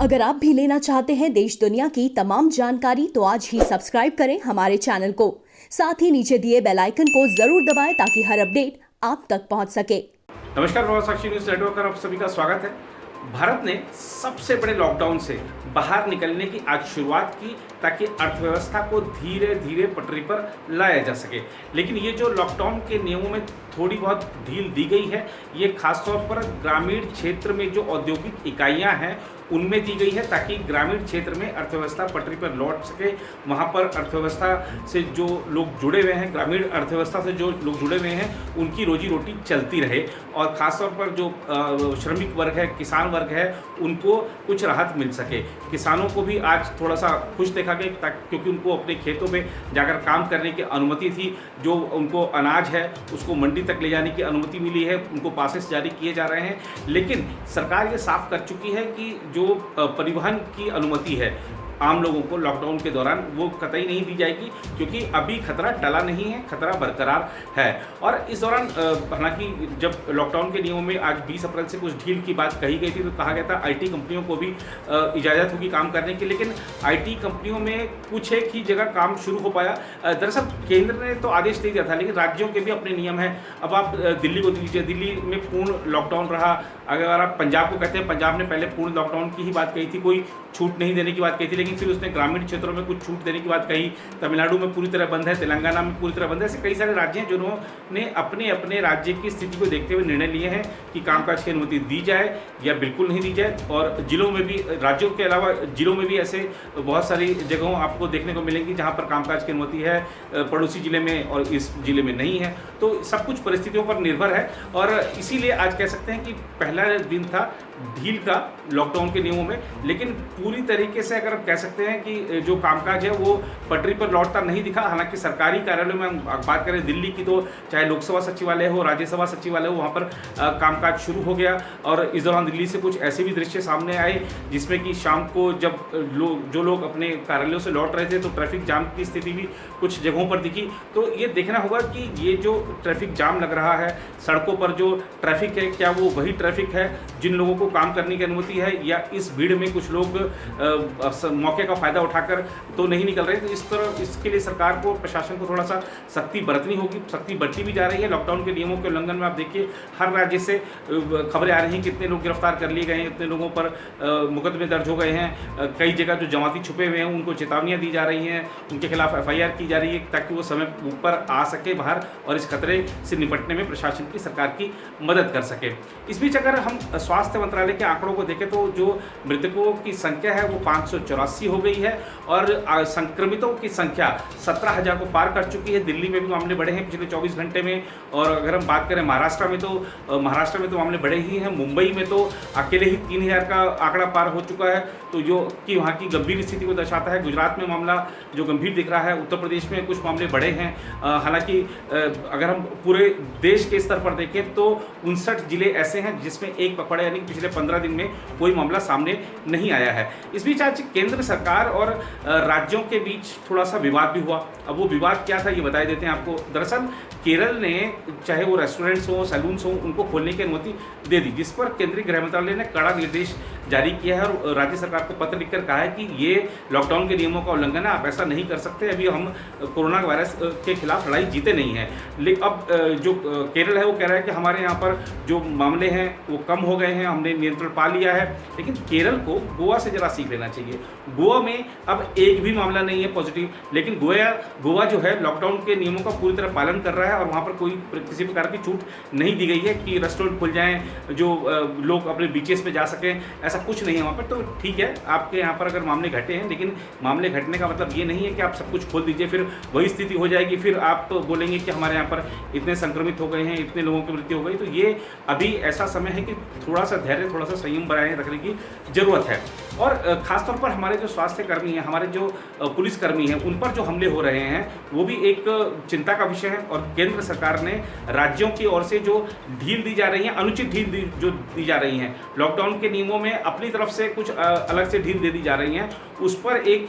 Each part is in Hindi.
अगर आप भी लेना चाहते हैं देश दुनिया की तमाम जानकारी तो आज ही सब्सक्राइब करें हमारे चैनल को। साथ ही नीचे दिए बेल आइकन को जरूर दबाएं ताकि हर अपडेट आप तक पहुंच सके। नमस्कार, प्रभात साक्षी न्यूज नेटवर्क पर आप सभी का स्वागत है। भारत ने सबसे बड़े लॉकडाउन से बाहर निकलने की आज शुरुआत की ताकि अर्थव्यवस्था को धीरे धीरे पटरी पर लाया जा सके। लेकिन ये जो लॉकडाउन के नियमों में थोड़ी बहुत ढील दी गई है, ये खासतौर पर ग्रामीण क्षेत्र में जो औद्योगिक इकाइयां हैं उनमें दी गई है ताकि ग्रामीण क्षेत्र में अर्थव्यवस्था पटरी पर लौट सके। वहाँ पर अर्थव्यवस्था से जो लोग जुड़े हुए हैं, ग्रामीण अर्थव्यवस्था से जो लोग जुड़े हुए हैं, उनकी रोजी रोटी चलती रहे और ख़ासतौर पर जो श्रमिक वर्ग है, किसान वर्ग है, उनको कुछ राहत मिल सके। किसानों को भी आज थोड़ा सा खुश देखा गया क्योंकि उनको अपने खेतों में जाकर काम करने की अनुमति थी। जो उनको अनाज है उसको मंडी तक ले जाने की अनुमति मिली है, उनको पासेस जारी किए जा रहे हैं। लेकिन सरकार ये साफ कर चुकी है कि जो परिवहन की अनुमति है आम लोगों को लॉकडाउन के दौरान वो कतई नहीं दी जाएगी क्योंकि अभी खतरा टला नहीं है, खतरा बरकरार है। और इस दौरान हालांकि जब लॉकडाउन के नियमों में आज 20 अप्रैल से कुछ ढील की बात कही गई थी तो कहा गया था आईटी कंपनियों को भी इजाज़त होगी काम करने की। लेकिन आईटी कंपनियों में कुछ एक ही जगह काम शुरू हो पाया। दरअसल केंद्र ने तो आदेश दे दिया था लेकिन राज्यों के भी अपने नियम हैं। अब आप दिल्ली को दीजिए, दिल्ली में पूर्ण लॉकडाउन रहा। अगर आप पंजाब को कहते हैं, पंजाब ने पहले पूर्ण लॉकडाउन की ही बात कही थी, कोई छूट नहीं देने की बात कही थी, लेकिन फिर उसने ग्रामीण क्षेत्रों में कुछ छूट देने की बात कही। तमिलनाडु में पूरी तरह बंद है, तेलंगाना में पूरी तरह बंद है। ऐसे कई सारे राज्य हैं जिन्होंने अपने अपने राज्य की स्थिति को देखते हुए निर्णय लिए हैं कि कामकाज की अनुमति दी जाए या बिल्कुल नहीं दी जाए। और जिलों में भी, राज्यों के अलावा जिलों में भी ऐसे बहुत सारी जगहों आपको देखने को मिलेंगी जहाँ पर कामकाज की अनुमति है, पड़ोसी जिले में और इस जिले में नहीं है। तो सब कुछ परिस्थितियों पर निर्भर है और इसीलिए आज कह सकते हैं कि पहला दिन था ढील का लॉकडाउन के नियमों में। लेकिन पूरी तरीके से अगर कह सकते हैं कि जो कामकाज है वो पटरी पर लौटता नहीं दिखा। हालांकि सरकारी कार्यालयों में हम बात करें दिल्ली की तो चाहे लोकसभा सचिवालय हो, राज्यसभा सचिवालय हो, वहाँ पर कामकाज शुरू हो गया। और इस दौरान दिल्ली से कुछ ऐसे भी दृश्य सामने आए जिसमें कि शाम को जब जो लोग अपने कार्यालयों से लौट रहे थे तो ट्रैफिक जाम की स्थिति भी कुछ जगहों पर दिखी। तो ये देखना होगा कि ये जो ट्रैफिक जाम लग रहा है, सड़कों पर जो ट्रैफिक है, क्या वो वही ट्रैफिक है जिन लोगों को काम करने की अनुमति है या इस भीड़ में कुछ लोग मौके का फायदा उठाकर तो नहीं निकल रहे। तो इस तरह इसके लिए सरकार को, प्रशासन को थोड़ा सा सख्ती बरतनी होगी। सख्ती बरती भी जा रही है। लॉकडाउन के नियमों के उल्लंघन में आप देखिए हर राज्य से खबरें आ रही हैं, कितने लोग गिरफ्तार कर लिए गए हैं, कितने लोगों पर मुकदमे दर्ज हो गए हैं। कई जगह जो जमाती छुपे हुए हैं उनको चेतावनियां दी जा रही हैं, उनके खिलाफ FIR की जा रही है ताकि वो समय ऊपर आ सके बाहर और इस खतरे से निपटने में प्रशासन की, सरकार की मदद कर सके। इस बीच अगर हम स्वास्थ्य मंत्रालय के आंकड़ों को देखें तो जो मृतकों की संख्या है वो 584 हो गई है और संक्रमितों की संख्या 17,000 को पार कर चुकी है। दिल्ली में भी मामले बढ़े हैं पिछले 24 घंटे में। और अगर हम बात करें महाराष्ट्र में तो मामले बढ़े ही हैं। मुंबई में तो अकेले ही 3,000 का आंकड़ा पार हो चुका है, तो जो कि वहाँ की गंभीर स्थिति को दर्शाता है। गुजरात में मामला जो गंभीर दिख रहा है, उत्तर प्रदेश में कुछ मामले बढ़े हैं। हालांकि अगर हम पूरे देश के स्तर पर देखें तो 59 जिले ऐसे हैं जिसमें एक पखवाड़े यानी पिछले 15 दिन में कोई मामला सामने नहीं आया है। इस बीच आज केंद्र सरकार और राज्यों के बीच थोड़ा सा विवाद भी हुआ। अब वो विवाद क्या था ये बता देते हैं आपको। दरअसल केरल ने, चाहे वो रेस्टोरेंट्स हो, सैलून्स हो, उनको खोलने की अनुमति दे दी, जिस पर केंद्रीय गृह मंत्रालय ने कड़ा निर्देश जारी किया है और राज्य सरकार को पत्र लिखकर कहा है कि ये लॉकडाउन के नियमों का उल्लंघन है, आप ऐसा नहीं कर सकते। अभी हम कोरोना वायरस के खिलाफ लड़ाई जीते नहीं हैं। लेकिन अब जो केरल है वो कह रहा है कि हमारे यहाँ पर जो मामले हैं वो कम हो गए हैं, हमने नियंत्रण पा लिया है। लेकिन केरल को गोवा से जरा सीख लेना चाहिए। गोवा में अब एक भी मामला नहीं है पॉजिटिव, लेकिन गोवा जो है लॉकडाउन के नियमों का पूरी तरह पालन कर रहा है और वहाँ पर कोई किसी प्रकार की छूट नहीं दी गई है कि रेस्टोरेंट खुल जाएं, जो लोग अपने बीचेस पे जा सकें, ऐसा कुछ नहीं है वहाँ पर। तो ठीक है, आपके यहाँ पर अगर मामले घटे हैं, लेकिन मामले घटने का मतलब ये नहीं है कि आप सब कुछ खोल दीजिए, फिर वही स्थिति हो जाएगी। फिर आप तो बोलेंगे कि हमारे यहाँ पर इतने संक्रमित हो गए हैं, इतने लोगों की मृत्यु हो गई। तो ये अभी ऐसा समय है कि थोड़ा सा धैर्य, थोड़ा सा संयम बनाए रखने की जरूरत है। और खासतौर पर हमारे जो स्वास्थ्य कर्मी हैं, हमारे जो पुलिसकर्मी हैं, उन पर जो हमले हो रहे हैं वो भी एक चिंता का विषय है। और केंद्र सरकार ने राज्यों की ओर से जो ढील दी जा रही है, अनुचित ढील जो दी जा रही है, लॉकडाउन के नियमों में अपनी तरफ से कुछ अलग से ढील दे दी जा रही हैं, उस पर एक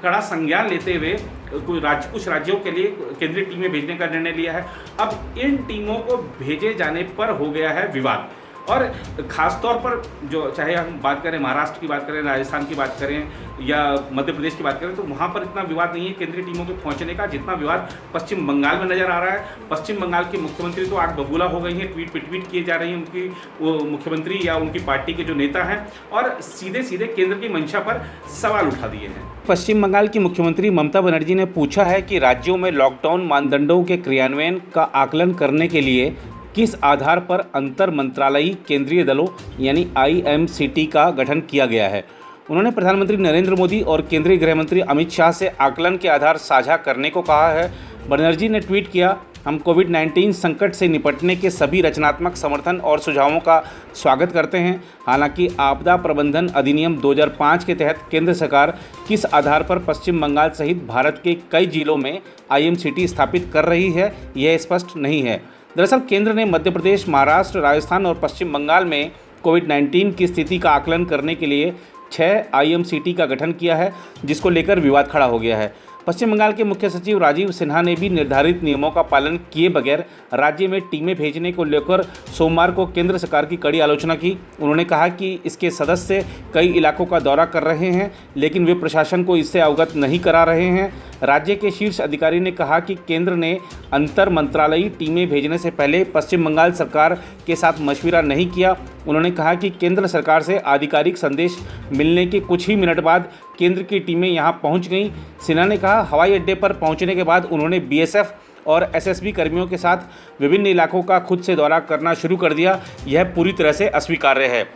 कड़ा संज्ञान लेते हुए कुछ राज्यों के लिए केंद्रीय टीमें भेजने का निर्णय लिया है। अब इन टीमों को भेजे जाने पर हो गया है विवाद। और ख़ास तौर पर जो चाहे हम बात करें महाराष्ट्र की बात करें, राजस्थान की बात करें या मध्य प्रदेश की बात करें, तो वहाँ पर इतना विवाद नहीं है केंद्रीय टीमों के पहुँचने का जितना विवाद पश्चिम बंगाल में नज़र आ रहा है। पश्चिम बंगाल के मुख्यमंत्री तो आग बबूला हो गई हैं, ट्वीट पे ट्वीट किए जा रही हैं उनकी वो मुख्यमंत्री या उनकी पार्टी के जो नेता हैं, और सीधे सीधे केंद्र की मंशा पर सवाल उठा दिए हैं। पश्चिम बंगाल की मुख्यमंत्री ममता बनर्जी ने पूछा है कि राज्यों में लॉकडाउन मानदंडों के क्रियान्वयन का आकलन करने के लिए किस आधार पर अंतर मंत्रालयी केंद्रीय दलों यानी IMCT का गठन किया गया है। उन्होंने प्रधानमंत्री नरेंद्र मोदी और केंद्रीय गृह मंत्री अमित शाह से आकलन के आधार साझा करने को कहा है। बनर्जी ने ट्वीट किया, हम कोविड-19 संकट से निपटने के सभी रचनात्मक समर्थन और सुझावों का स्वागत करते हैं। हालांकि आपदा प्रबंधन अधिनियम 2005 के तहत केंद्र सरकार किस आधार पर पश्चिम बंगाल सहित भारत के कई जिलों में IMCT स्थापित कर रही है, यह स्पष्ट नहीं है। दरअसल केंद्र ने मध्य प्रदेश, महाराष्ट्र, राजस्थान और पश्चिम बंगाल में कोविड-19 की स्थिति का आकलन करने के लिए 6 IMCT का गठन किया है, जिसको लेकर विवाद खड़ा हो गया है। पश्चिम बंगाल के मुख्य सचिव राजीव सिन्हा ने भी निर्धारित नियमों का पालन किए बगैर राज्य में टीमें भेजने को लेकर सोमवार को केंद्र सरकार की कड़ी आलोचना की। उन्होंने कहा कि इसके सदस्य कई इलाकों का दौरा कर रहे हैं, लेकिन वे प्रशासन को इससे अवगत नहीं करा रहे हैं। राज्य के शीर्ष अधिकारी ने कहा कि केंद्र ने अंतर मंत्रालयी टीमें भेजने से पहले पश्चिम बंगाल सरकार के साथ मशविरा नहीं किया। उन्होंने कहा कि केंद्र सरकार से आधिकारिक संदेश मिलने के कुछ ही मिनट बाद केंद्र की टीमें यहां पहुंच गईं। सिन्हा ने कहा, हवाई अड्डे पर पहुंचने के बाद उन्होंने BSF और SSB कर्मियों के साथ विभिन्न इलाकों का खुद से दौरा करना शुरू कर दिया। यह पूरी तरह से अस्वीकार्य है।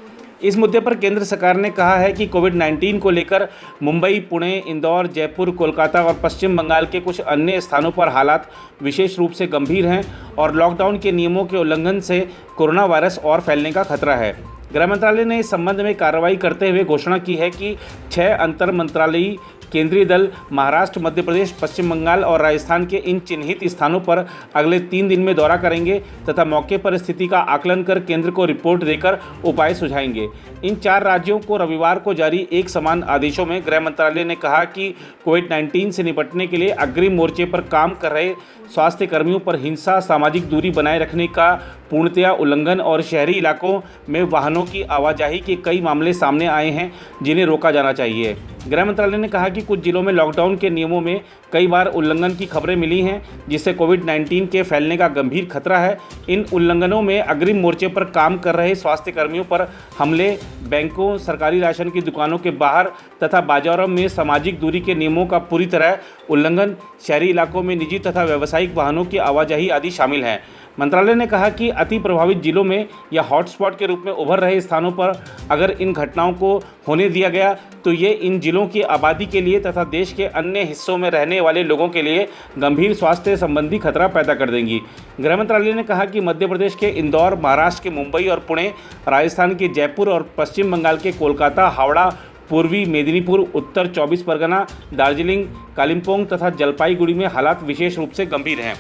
इस मुद्दे पर केंद्र सरकार ने कहा है कि कोविड-19 को लेकर मुंबई, पुणे, इंदौर, जयपुर, कोलकाता और पश्चिम बंगाल के कुछ अन्य स्थानों पर हालात विशेष रूप से गंभीर हैं और लॉकडाउन के नियमों के उल्लंघन से कोरोना वायरस और फैलने का खतरा है। गृह मंत्रालय ने इस संबंध में कार्रवाई करते हुए घोषणा की है कि 6 अंतर मंत्रालयी केंद्रीय दल महाराष्ट्र, मध्य प्रदेश, पश्चिम बंगाल और राजस्थान के इन चिन्हित स्थानों पर अगले 3 दिन में दौरा करेंगे तथा मौके पर स्थिति का आकलन कर केंद्र को रिपोर्ट देकर उपाय सुझाएंगे। इन 4 राज्यों को रविवार को जारी एक समान आदेशों में गृह मंत्रालय ने कहा कि कोविड-19 से निपटने के लिए अग्रिम मोर्चे पर काम कर रहे स्वास्थ्य कर्मियों पर हिंसा, सामाजिक दूरी बनाए रखने का पूर्णतया उल्लंघन और शहरी इलाकों में वाहनों की आवाजाही के कई मामले सामने आए हैं जिन्हें रोका जाना चाहिए। गृह मंत्रालय ने कहा कि कुछ जिलों में लॉकडाउन के नियमों में कई बार उल्लंघन की खबरें मिली हैं, जिससे कोविड-19 के फैलने का गंभीर खतरा है। इन उल्लंघनों में अग्रिम मोर्चे पर काम कर रहे स्वास्थ्य कर्मियों पर हमले, बैंकों, सरकारी राशन की दुकानों के बाहर तथा बाजारों में सामाजिक दूरी के नियमों का पूरी तरह उल्लंघन, शहरी इलाकों में निजी तथा व्यावसायिक वाहनों की आवाजाही आदि शामिल हैं। मंत्रालय ने कहा कि अति प्रभावित जिलों में या हॉटस्पॉट के रूप में उभर रहे स्थानों पर अगर इन घटनाओं को होने दिया गया तो ये इन जिलों की आबादी के लिए तथा देश के अन्य हिस्सों में रहने वाले लोगों के लिए गंभीर स्वास्थ्य संबंधी खतरा पैदा कर देंगी। गृह मंत्रालय ने कहा कि मध्य प्रदेश के इंदौर, महाराष्ट्र के मुंबई और पुणे, राजस्थान के जयपुर और पश्चिम बंगाल के कोलकाता, हावड़ा, पूर्वी मेदिनीपुर, उत्तर 24 परगना, दार्जिलिंग, कालिम्पोंग तथा जलपाईगुड़ी में हालात विशेष रूप से गंभीर हैं।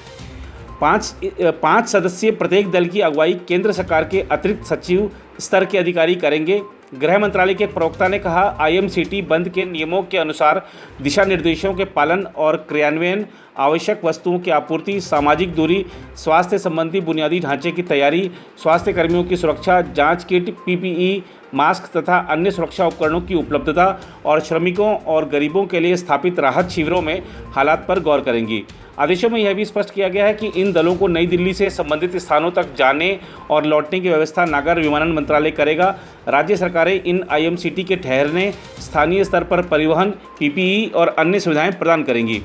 5 सदस्यीय प्रत्येक दल की अगुवाई केंद्र सरकार के अतिरिक्त सचिव स्तर के अधिकारी करेंगे। गृह मंत्रालय के प्रवक्ता ने कहा, IMCT बंद के नियमों के अनुसार दिशा निर्देशों के पालन और क्रियान्वयन, आवश्यक वस्तुओं की आपूर्ति, सामाजिक दूरी, स्वास्थ्य संबंधी बुनियादी ढांचे की तैयारी, स्वास्थ्य कर्मियों की सुरक्षा, जांच किट, PPE, मास्क तथा अन्य सुरक्षा उपकरणों की उपलब्धता और श्रमिकों और गरीबों के लिए स्थापित राहत शिविरों में हालात पर गौर करेंगी। आदेशों में यह भी स्पष्ट किया गया है कि इन दलों को नई दिल्ली से संबंधित स्थानों तक जाने और लौटने की व्यवस्था नागर विमानन मंत्रालय करेगा। राज्य सरकारें इन IMCT के ठहरने, स्थानीय स्तर पर परिवहन, PPE और अन्य सुविधाएं प्रदान करेंगी।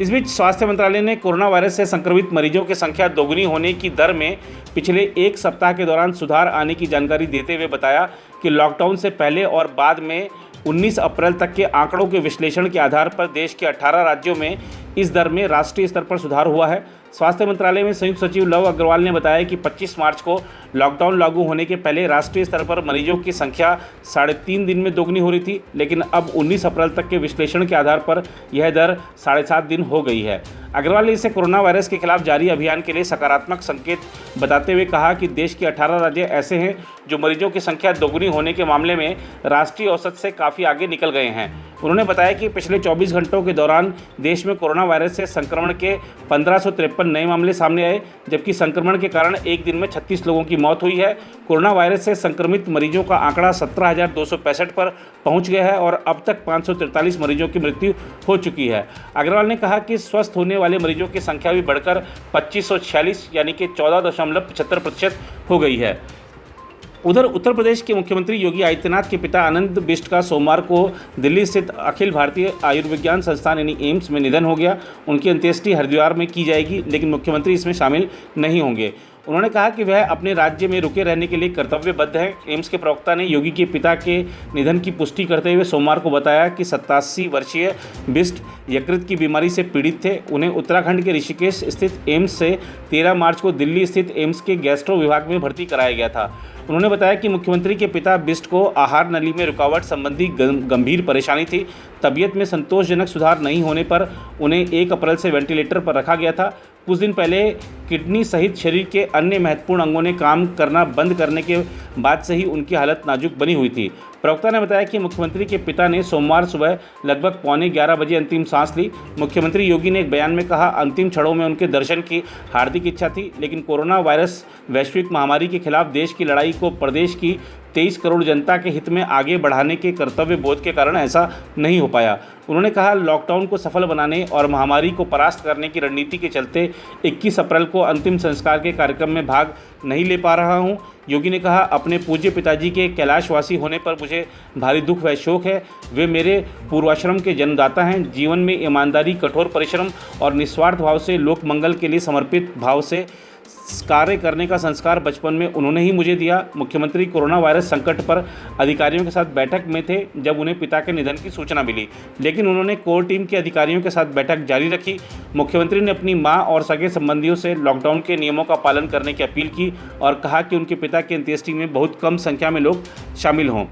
इस बीच स्वास्थ्य मंत्रालय ने कोरोना वायरस से संक्रमित मरीजों की संख्या दोगुनी होने की दर में पिछले 1 सप्ताह के दौरान सुधार आने की जानकारी देते हुए बताया कि लॉकडाउन से पहले और बाद में 19 अप्रैल तक के आंकड़ों के विश्लेषण के आधार पर देश के 18 राज्यों में इस दर में राष्ट्रीय स्तर पर सुधार हुआ है। स्वास्थ्य मंत्रालय में संयुक्त सचिव लव अग्रवाल ने बताया कि 25 मार्च को लॉकडाउन लागू होने के पहले राष्ट्रीय स्तर पर मरीजों की संख्या 3.5 दिन में दोगुनी हो रही थी, लेकिन अब 19 अप्रैल तक के विश्लेषण के आधार पर यह दर 7.5 दिन हो गई है। अग्रवाल ने इसे कोरोना वायरस के खिलाफ जारी अभियान के लिए सकारात्मक संकेत बताते हुए कहा कि देश के 18 राज्य ऐसे हैं जो मरीजों की संख्या दोगुनी होने के मामले में राष्ट्रीय औसत से काफ़ी आगे निकल गए हैं। उन्होंने बताया कि पिछले 24 घंटों के दौरान देश में कोरोना वायरस से संक्रमण के 1553 नए मामले सामने आए, जबकि संक्रमण के कारण एक दिन में 36 लोगों की मौत हुई है। कोरोना वायरस से संक्रमित मरीजों का आंकड़ा 17,265 पर पहुंच गया है और अब तक 543 मरीजों की मृत्यु हो चुकी है। अग्रवाल ने कहा कि स्वस्थ होने वाले मरीजों की संख्या भी बढ़कर 2546 यानी कि 14.75% हो गई है। उधर उत्तर प्रदेश के मुख्यमंत्री योगी आदित्यनाथ के पिता आनंद बिष्ट का सोमवार को दिल्ली स्थित अखिल भारतीय आयुर्विज्ञान संस्थान यानी एम्स में निधन हो गया। उनकी अंत्येष्टि हरिद्वार में की जाएगी, लेकिन मुख्यमंत्री इसमें शामिल नहीं होंगे। उन्होंने कहा कि वह अपने राज्य में रुके रहने के लिए कर्तव्यबद्ध हैं। एम्स के प्रवक्ता ने योगी के पिता के निधन की पुष्टि करते हुए सोमवार को बताया कि 87 वर्षीय बिष्ट यकृत की बीमारी से पीड़ित थे। उन्हें उत्तराखंड के ऋषिकेश स्थित एम्स से 13 मार्च को दिल्ली स्थित एम्स के गैस्ट्रो विभाग में भर्ती कराया गया था। उन्होंने बताया कि मुख्यमंत्री के पिता बिष्ट को आहार नली में रुकावट संबंधी गंभीर परेशानी थी। तबीयत में संतोषजनक सुधार नहीं होने पर उन्हें 1 अप्रैल से वेंटिलेटर पर रखा गया था। कुछ दिन पहले किडनी सहित शरीर के अन्य महत्वपूर्ण अंगों ने काम करना बंद करने के बाद से ही उनकी हालत नाजुक बनी हुई थी। प्रवक्ता ने बताया कि मुख्यमंत्री के पिता ने सोमवार सुबह लगभग 11:15 बजे अंतिम सांस ली। मुख्यमंत्री योगी ने एक बयान में कहा, अंतिम क्षणों में उनके दर्शन की हार्दिक इच्छा थी, लेकिन कोरोना वायरस वैश्विक महामारी के खिलाफ देश की लड़ाई को प्रदेश की 23 करोड़ जनता के हित में आगे बढ़ाने के कर्तव्य बोध के कारण ऐसा नहीं हो पाया। उन्होंने कहा, लॉकडाउन को सफल बनाने और महामारी को परास्त करने की रणनीति के चलते 21 अप्रैल को अंतिम संस्कार के कार्यक्रम में भाग नहीं ले पा रहा हूं। योगी ने कहा, अपने पूज्य पिताजी के कैलाशवासी होने पर मुझे भारी दुख व शोक है। वे मेरे पूर्वाश्रम के जन्मदाता हैं। जीवन में ईमानदारी, कठोर परिश्रम और निस्वार्थ भाव से लोक मंगल के लिए समर्पित भाव से कार्य करने का संस्कार बचपन में उन्होंने ही मुझे दिया। मुख्यमंत्री कोरोना वायरस संकट पर अधिकारियों के साथ बैठक में थे जब उन्हें पिता के निधन की सूचना मिली, लेकिन उन्होंने कोर टीम के अधिकारियों के साथ बैठक जारी रखी। मुख्यमंत्री ने अपनी मां और सगे संबंधियों से लॉकडाउन के नियमों का पालन करने की अपील की और कहा कि उनके पिता की अंत्येष्टि में बहुत कम संख्या में लोग शामिल हों।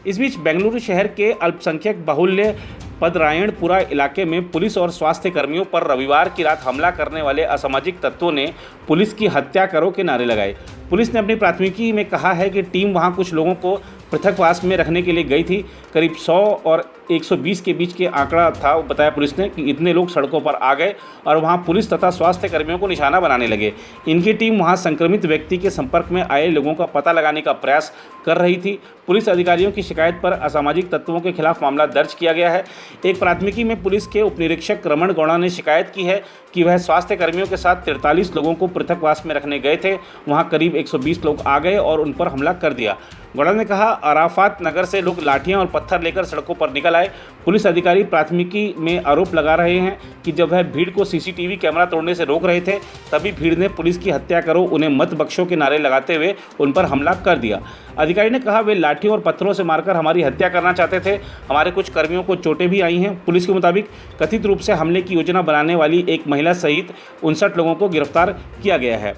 इस बीच बेंगलुरु शहर के अल्पसंख्यक बाहुल्य पदरायणपुरा इलाके में पुलिस और स्वास्थ्य कर्मियों पर रविवार की रात हमला करने वाले असामाजिक तत्वों ने पुलिस की हत्या करो के नारे लगाए। पुलिस ने अपनी प्राथमिकी में कहा है कि टीम वहां कुछ लोगों को पृथकवास में रखने के लिए गई थी। करीब 100 और 120 के बीच के आंकड़ा था, बताया पुलिस ने कि इतने लोग सड़कों पर आ गए और वहां पुलिस तथा स्वास्थ्य कर्मियों को निशाना बनाने लगे। इनकी टीम वहां संक्रमित व्यक्ति के संपर्क में आए लोगों का पता लगाने का प्रयास कर रही थी। पुलिस अधिकारियों की शिकायत पर असामाजिक तत्वों के खिलाफ मामला दर्ज किया गया है। एक प्राथमिकी में पुलिस के उपनिरीक्षक रमन गौड़ा ने शिकायत की है कि वह स्वास्थ्य कर्मियों के साथ 43 लोगों को पृथकवास में रखने गए थे। वहां करीब 120 लोग आ गए और उन पर हमला कर दिया। गौड़ा ने कहा, अराफात नगर से लोग लाठियां और पत्थर लेकर सड़कों पर निकल आए। पुलिस अधिकारी प्राथमिकी में आरोप लगा रहे हैं कि जब वह भीड़ को सीसीटीवी कैमरा तोड़ने से रोक रहे थे, तभी भीड़ ने पुलिस की हत्या करो, उन्हें मत बख्शो के नारे लगाते हुए उन पर हमला कर दिया। अधिकारी ने कहा, वे लाठियों और पत्थरों से मारकर हमारी हत्या करना चाहते थे। हमारे कुछ कर्मियों को चोटें भी आई हैं। पुलिस के मुताबिक कथित रूप से हमले की योजना बनाने वाली एक महिला सहित 59 लोगों को गिरफ्तार किया गया है।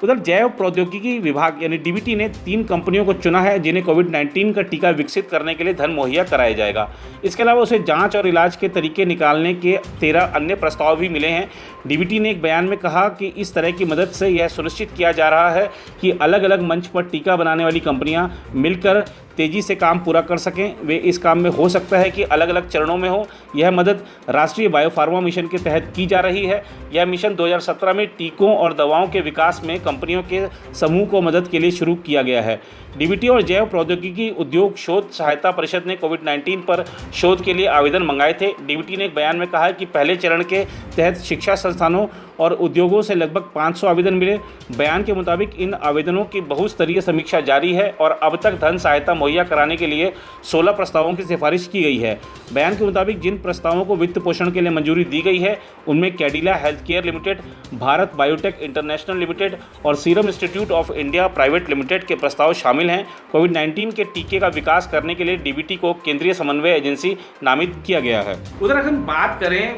उधर जैव प्रौद्योगिकी विभाग यानी डीबीटी ने 3 कंपनियों को चुना है जिन्हें कोविड-19 का टीका विकसित करने के लिए धन मुहैया कराया जाएगा। इसके अलावा उसे जांच और इलाज के तरीके निकालने के 13 अन्य प्रस्ताव भी मिले हैं। डीबीटी ने एक बयान में कहा कि इस तरह की मदद से यह सुनिश्चित किया जा रहा है कि अलग अलग मंच पर टीका बनाने वाली कंपनियां मिलकर तेज़ी से काम पूरा कर सकें। वे इस काम में हो सकता है कि अलग अलग चरणों में हो। यह मदद राष्ट्रीय बायोफार्मा मिशन के तहत की जा रही है। यह मिशन 2017 में टीकों और दवाओं के विकास में कंपनियों के समूह को मदद के लिए शुरू किया गया है। डीबीटी और जैव प्रौद्योगिकी उद्योग शोध सहायता परिषद ने कोविड-19 पर शोध के लिए आवेदन मंगाए थे। डीबीटी ने एक बयान में कहा कि पहले चरण के तहत शिक्षा संस्थानों और उद्योगों से लगभग 500 आवेदन मिले। बयान के मुताबिक इन आवेदनों की बहुस्तरीय समीक्षा जारी है और अब तक धन सहायता मुहैया कराने के लिए 16 प्रस्तावों की सिफारिश की गई है। बयान के मुताबिक जिन प्रस्तावों को वित्त पोषण के लिए मंजूरी दी गई है उनमें Cadila healthcare limited, Bharat biotech international limited और serum institute of India private limited के प्रस्ताव शामिल हैं। कोविड-19 के टीके का विकास करने के लिए डीबीटी को केंद्रीय समन्वय एजेंसी नामित किया गया है। उधर अगर हम बात करें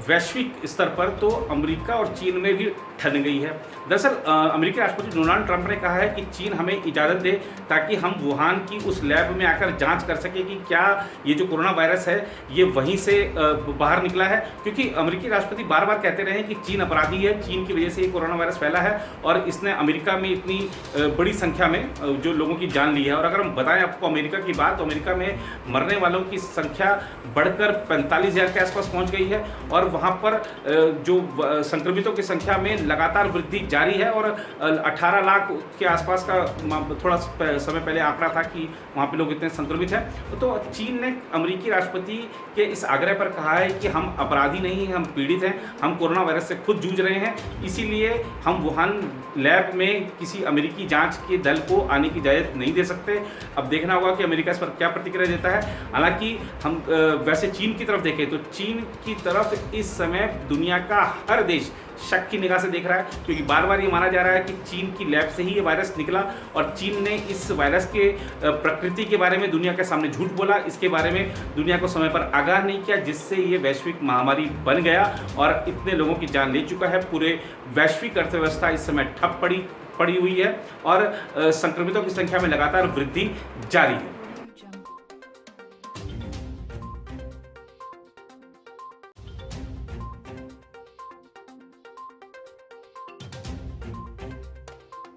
वैश्विक स्तर पर, तो अमेरिका और चीन में भी ठन गई है। दरअसल अमेरिकी राष्ट्रपति डोनाल्ड ट्रंप ने कहा है कि चीन हमें इजाज़त दे ताकि हम वुहान की उस लैब में आकर जांच कर सके कि क्या ये जो कोरोना वायरस है ये वहीं से बाहर निकला है, क्योंकि अमेरिकी राष्ट्रपति बार बार कहते रहे कि चीन अपराधी है, चीन की वजह से ये कोरोना वायरस फैला है और इसने अमेरिका में इतनी बड़ी संख्या में जो लोगों की जान ली है। और अगर हम बताएं आपको अमेरिका की बात, तो अमेरिका में मरने वालों की संख्या बढ़कर 45,000 के आसपास पहुंच गई है और वहां पर जो संक्रमितों की संख्या में लगातार वृद्धि जारी है और 18 लाख के आसपास का थोड़ा समय पहले आंकड़ा था कि वहाँ पे लोग इतने संक्रमित हैं। तो चीन ने अमेरिकी राष्ट्रपति के इस आग्रह पर कहा है कि हम अपराधी नहीं हैं, हम पीड़ित हैं, हम कोरोना वायरस से खुद जूझ रहे हैं, इसीलिए हम वुहान लैब में किसी अमेरिकी जांच के दल को आने की इजाज़त नहीं दे सकते। अब देखना होगा कि अमेरिका इस पर क्या प्रतिक्रिया देता है। हालांकि हम वैसे चीन की तरफ देखें तो चीन की तरफ इस समय दुनिया का हर देश शक की निगाह से देख रहा है, क्योंकि बार बार ये माना जा रहा है कि चीन की लैब से ही ये वायरस निकला और चीन ने इस वायरस के प्रकृति के बारे में दुनिया के सामने झूठ बोला, इसके बारे में दुनिया को समय पर आगाह नहीं किया, जिससे ये वैश्विक महामारी बन गया और इतने लोगों की जान ले चुका है। पूरे वैश्विक अर्थव्यवस्था इस समय ठप पड़ी हुई है और संक्रमितों की संख्या में लगातार वृद्धि जारी है।